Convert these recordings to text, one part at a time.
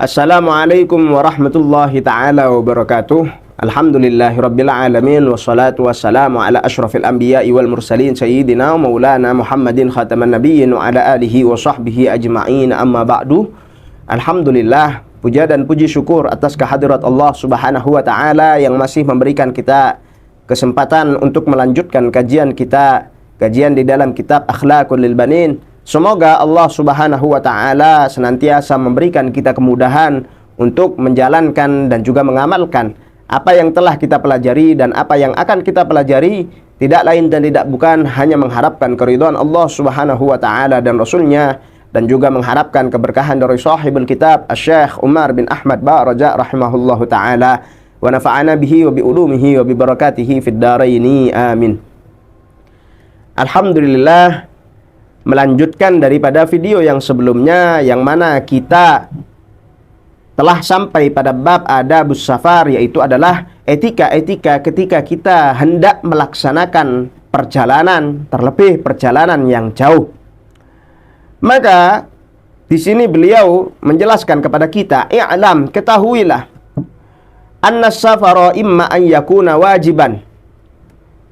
Assalamualaikum warahmatullahi ta'ala wabarakatuh. Alhamdulillahirabbil alamin wassalatu wassalamu ala asyrafil anbiya'i wal mursalin sayyidina wa maulana Muhammadin khataman nabiyyin wa ala alihi wa sahbihi ajma'in, amma ba'du. Alhamdulillah, puja dan puji syukur atas kehadirat Allah Subhanahu wa taala yang masih memberikan kita kesempatan untuk melanjutkan kajian di dalam kitab Akhlaqul lil Banin. Semoga Allah Subhanahu wa taala senantiasa memberikan kita kemudahan untuk menjalankan dan juga mengamalkan apa yang telah kita pelajari dan apa yang akan kita pelajari, tidak lain dan tidak bukan hanya mengharapkan keridhaan Allah Subhanahu wa taala dan Rasulnya, dan juga mengharapkan keberkahan dari sahibul kitab Asy-Syaikh Umar bin Ahmad Ba'raja rahimahullahu taala, wa nafa'ana bihi wa bi ulumihi wa bi barakatihi fid dharaini amin. Alhamdulillah, melanjutkan daripada video yang sebelumnya, yang mana kita telah sampai pada bab adabus safar, yaitu adalah etika-etika ketika kita hendak melaksanakan perjalanan, terlebih perjalanan yang jauh. Maka di sini beliau menjelaskan kepada kita, i'lam, ketahuilah, anna safara imma an yakuna wajiban,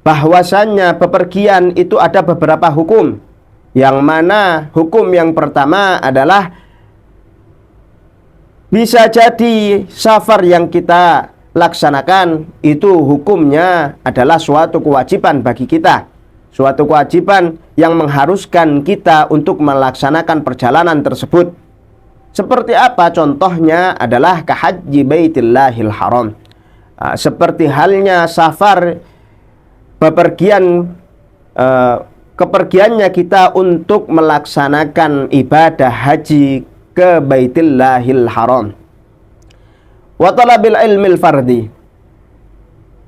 bahwasannya bepergian itu ada beberapa hukum, yang mana hukum yang pertama adalah bisa jadi safar yang kita laksanakan itu hukumnya adalah suatu kewajiban bagi kita, suatu kewajiban yang mengharuskan kita untuk melaksanakan perjalanan tersebut. Seperti apa? Contohnya adalah kahajji baitillahil haram, seperti halnya safar bepergian, kepergiannya kita untuk melaksanakan ibadah haji ke Baitillahil Haram. Wa talabil ilmil fardi.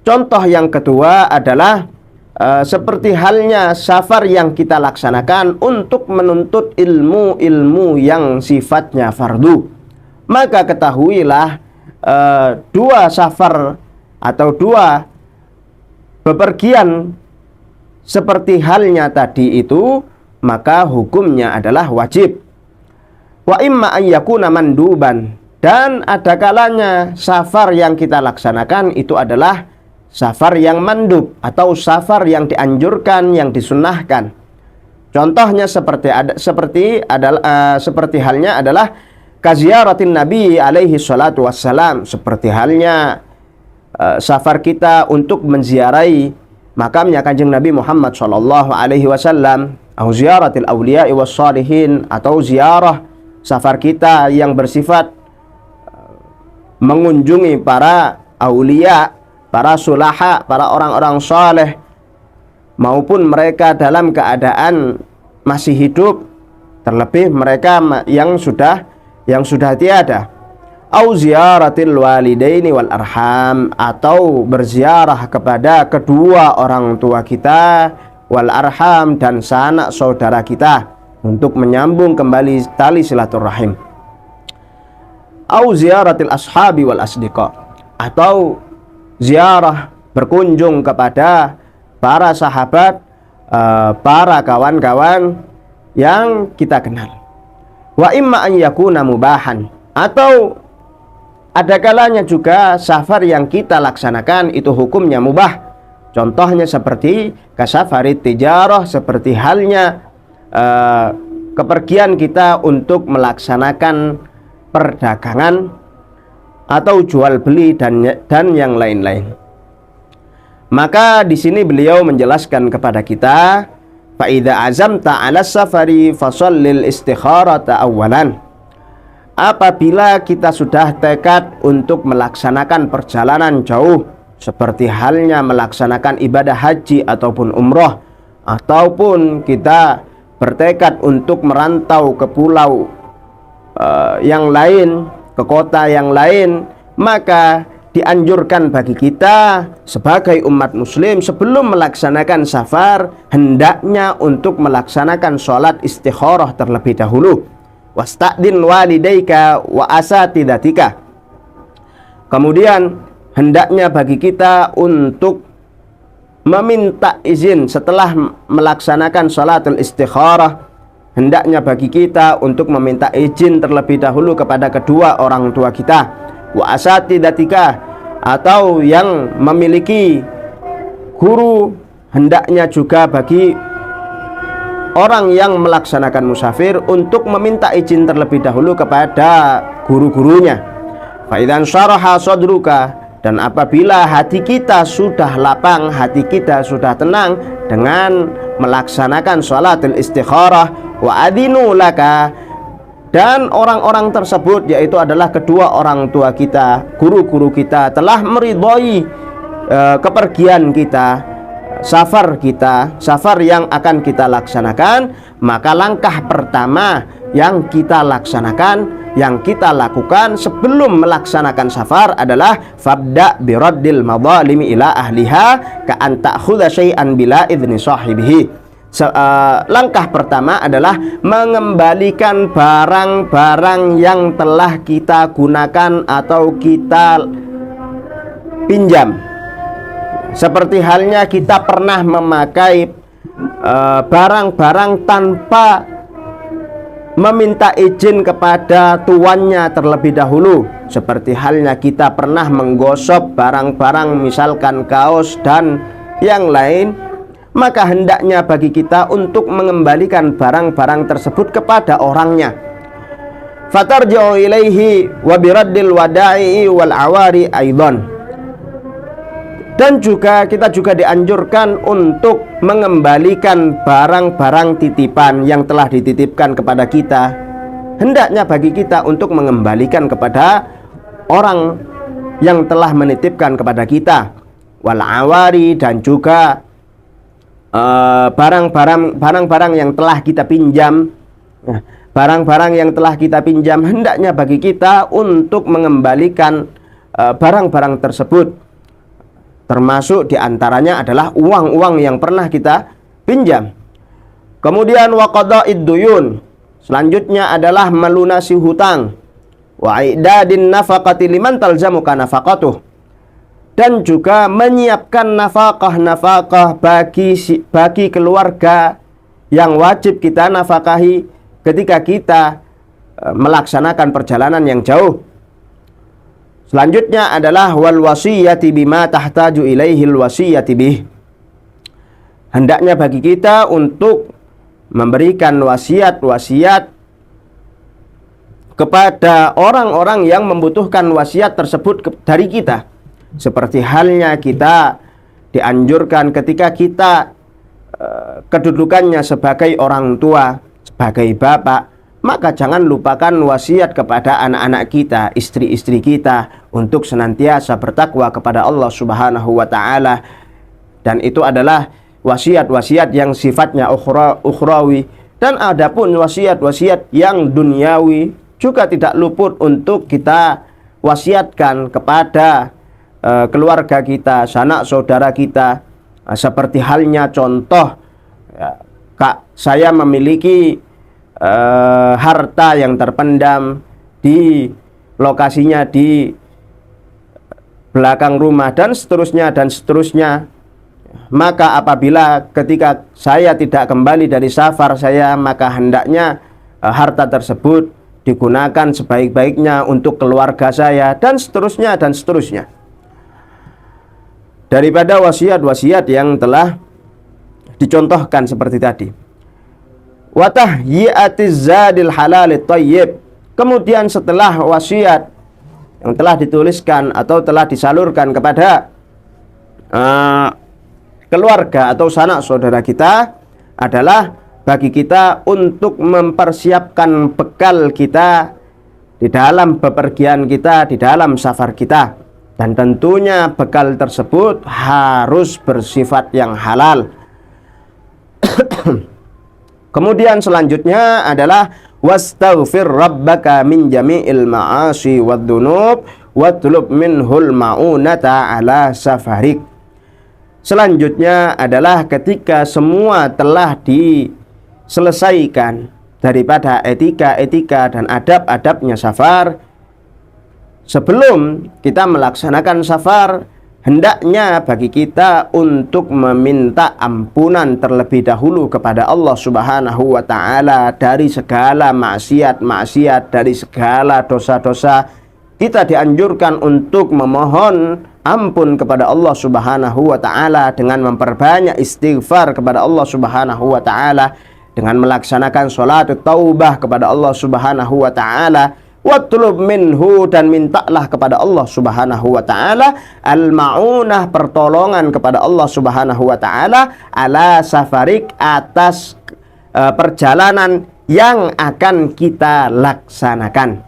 Contoh yang kedua adalah seperti halnya safar yang kita laksanakan untuk menuntut ilmu-ilmu yang sifatnya fardu. Maka ketahuilah, dua safar atau dua bepergian seperti halnya tadi itu, maka hukumnya adalah wajib. Wa imma an yakuna manduban, dan ada kalanya safar yang kita laksanakan itu adalah safar yang mandub atau safar yang dianjurkan, yang disunnahkan. Contohnya seperti halnya adalah kaziyaratin Nabi alaihi salatu wassalam, seperti halnya safar kita untuk menziarahi makamnya Kanjeng Nabi Muhammad sallallahu alaihi wasallam, atau ziyaratil auliya was salihin, atau ziarah safar kita yang bersifat mengunjungi para aulia, para sulaha, para orang-orang saleh, maupun mereka dalam keadaan masih hidup, terlebih mereka yang sudah tiada. Au ziyaratil walidaini wal arham, atau berziarah kepada kedua orang tua kita, wal arham, dan sanak saudara kita, untuk menyambung kembali tali silaturahim. Au ziyaratil ashabi wal asdiqa, atau ziarah berkunjung kepada para sahabat, para kawan-kawan yang kita kenal. Wa imma an yakuna mubahan, atau ada kalanya juga safar yang kita laksanakan itu hukumnya mubah. Contohnya seperti kasafarit tijarah, seperti halnya kepergian kita untuk melaksanakan perdagangan atau jual beli dan yang lain-lain. Maka di sini beliau menjelaskan kepada kita, fa idza azamta 'ala safari fasallil istikharata awwalan. Apabila kita sudah tekad untuk melaksanakan perjalanan jauh, seperti halnya melaksanakan ibadah haji ataupun umroh, ataupun kita bertekad untuk merantau ke pulau yang lain, ke kota yang lain, maka dianjurkan bagi kita sebagai umat muslim sebelum melaksanakan safar, hendaknya untuk melaksanakan sholat istikharah terlebih dahulu. Wasta'din walidaika wa asatidatika. Kemudian hendaknya bagi kita untuk meminta izin setelah melaksanakan sholatul istikharah hendaknya bagi kita untuk meminta izin terlebih dahulu kepada kedua orang tua kita. Wa asatidatika, atau yang memiliki guru, hendaknya juga bagi orang yang melaksanakan musafir untuk meminta izin terlebih dahulu kepada guru-gurunya. Fa idzan syaraha sadruka, dan apabila hati kita sudah lapang, hati kita sudah tenang dengan melaksanakan sholatul istikharah, wa adinu laka, dan orang-orang tersebut yaitu adalah kedua orang tua kita, guru-guru kita, telah meridhoi kepergian kita, safar yang akan kita laksanakan, maka langkah pertama yang kita laksanakan, yang kita lakukan sebelum melaksanakan safar adalah fabda biraddil madhalimi ila ahliha ka an ta'khudha syai'an bila idzni sahibihi. Langkah pertama adalah mengembalikan barang-barang yang telah kita gunakan atau kita pinjam. Seperti halnya kita pernah memakai barang-barang tanpa meminta izin kepada tuannya terlebih dahulu. Seperti halnya kita pernah menggosok barang-barang, misalkan kaos dan yang lain, maka hendaknya bagi kita untuk mengembalikan barang-barang tersebut kepada orangnya. Fatarji'u ilaihi wa biraddil wada'i wal awari aidan. Dan juga kita juga dianjurkan untuk mengembalikan barang-barang titipan yang telah dititipkan kepada kita. Hendaknya bagi kita untuk mengembalikan kepada orang yang telah menitipkan kepada kita. Wal awari, dan juga barang-barang yang telah kita pinjam. Barang-barang yang telah kita pinjam hendaknya bagi kita untuk mengembalikan barang-barang tersebut. Termasuk diantaranya adalah uang-uang yang pernah kita pinjam. Kemudian wa qada'id duyun, selanjutnya adalah melunasi hutang. Wa i'dadin nafaqati liman talzamuka nafaqatuh, dan juga menyiapkan nafkah bagi keluarga yang wajib kita nafkahi ketika kita melaksanakan perjalanan yang jauh. Selanjutnya adalah wal wasiyati bima tahtaju ilaihil wasiyati bih. Hendaknya bagi kita untuk memberikan wasiat-wasiat kepada orang-orang yang membutuhkan wasiat tersebut dari kita. Seperti halnya kita dianjurkan ketika kita kedudukannya sebagai orang tua, sebagai bapak, maka jangan lupakan wasiat kepada anak-anak kita, istri-istri kita, untuk senantiasa bertakwa kepada Allah Subhanahu wa ta'ala. Dan itu adalah wasiat-wasiat yang sifatnya ukhrawi. Dan adapun wasiat-wasiat yang duniawi juga tidak luput untuk kita wasiatkan kepada keluarga kita, sanak saudara kita. Seperti halnya contoh, saya memiliki harta yang terpendam di lokasinya di belakang rumah, dan seterusnya. Maka apabila ketika saya tidak kembali dari safar saya, maka hendaknya harta tersebut digunakan sebaik-baiknya untuk keluarga saya, dan seterusnya. Daripada wasiat-wasiat yang telah dicontohkan seperti tadi. Wa tahyi'atiz zadil halalit thayyib. Kemudian setelah wasiat yang telah dituliskan atau telah disalurkan kepada keluarga atau sanak saudara kita, adalah bagi kita untuk mempersiapkan bekal kita di dalam bepergian kita, di dalam safar kita. Dan tentunya bekal tersebut harus bersifat yang halal. Kemudian selanjutnya adalah wastaghfir rabbaka min jami'il ma'asi wad-dunub watlub minhul ma'unata ala safarik. Selanjutnya adalah ketika semua telah diselesaikan daripada etika-etika dan adab-adabnya safar, sebelum kita melaksanakan safar, hendaknya bagi kita untuk meminta ampunan terlebih dahulu kepada Allah Subhanahu wa taala dari segala maksiat-maksiat, dari segala dosa-dosa. Kita dianjurkan untuk memohon ampun kepada Allah Subhanahu wa taala dengan memperbanyak istighfar kepada Allah Subhanahu wa taala, dengan melaksanakan salat taubah kepada Allah Subhanahu wa taala. Watlub minhu, dan mintalah kepada Allah Subhanahu wa taala al-ma'unah, pertolongan kepada Allah Subhanahu wa taala ala safarik, atas perjalanan yang akan kita laksanakan.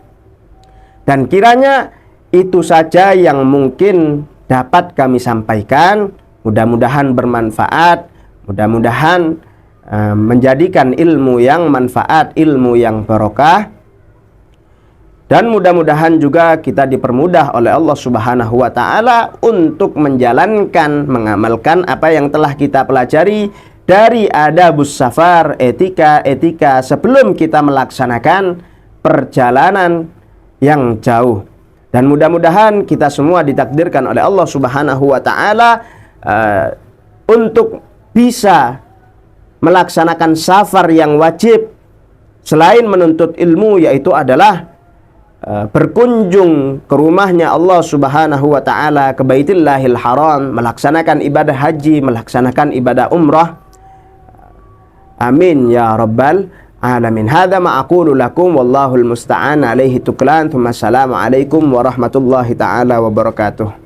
Dan kiranya itu saja yang mungkin dapat kami sampaikan. Mudah-mudahan bermanfaat, mudah-mudahan menjadikan ilmu yang manfaat, ilmu yang barokah. Dan mudah-mudahan juga kita dipermudah oleh Allah Subhanahu wa taala untuk menjalankan, mengamalkan apa yang telah kita pelajari dari adabus safar, etika-etika sebelum kita melaksanakan perjalanan yang jauh. Dan mudah-mudahan kita semua ditakdirkan oleh Allah Subhanahu wa taala untuk bisa melaksanakan safar yang wajib selain menuntut ilmu, yaitu adalah berkunjung ke rumahnya Allah Subhanahu wa taala, ke Baitullahil Haram, melaksanakan ibadah haji, melaksanakan ibadah umrah. Amin ya rabbal alamin. Hadza ma aqulu lakum wallahul musta'an alaihi tuklan. Assalamu alaikum warahmatullahi taala wabarakatuh.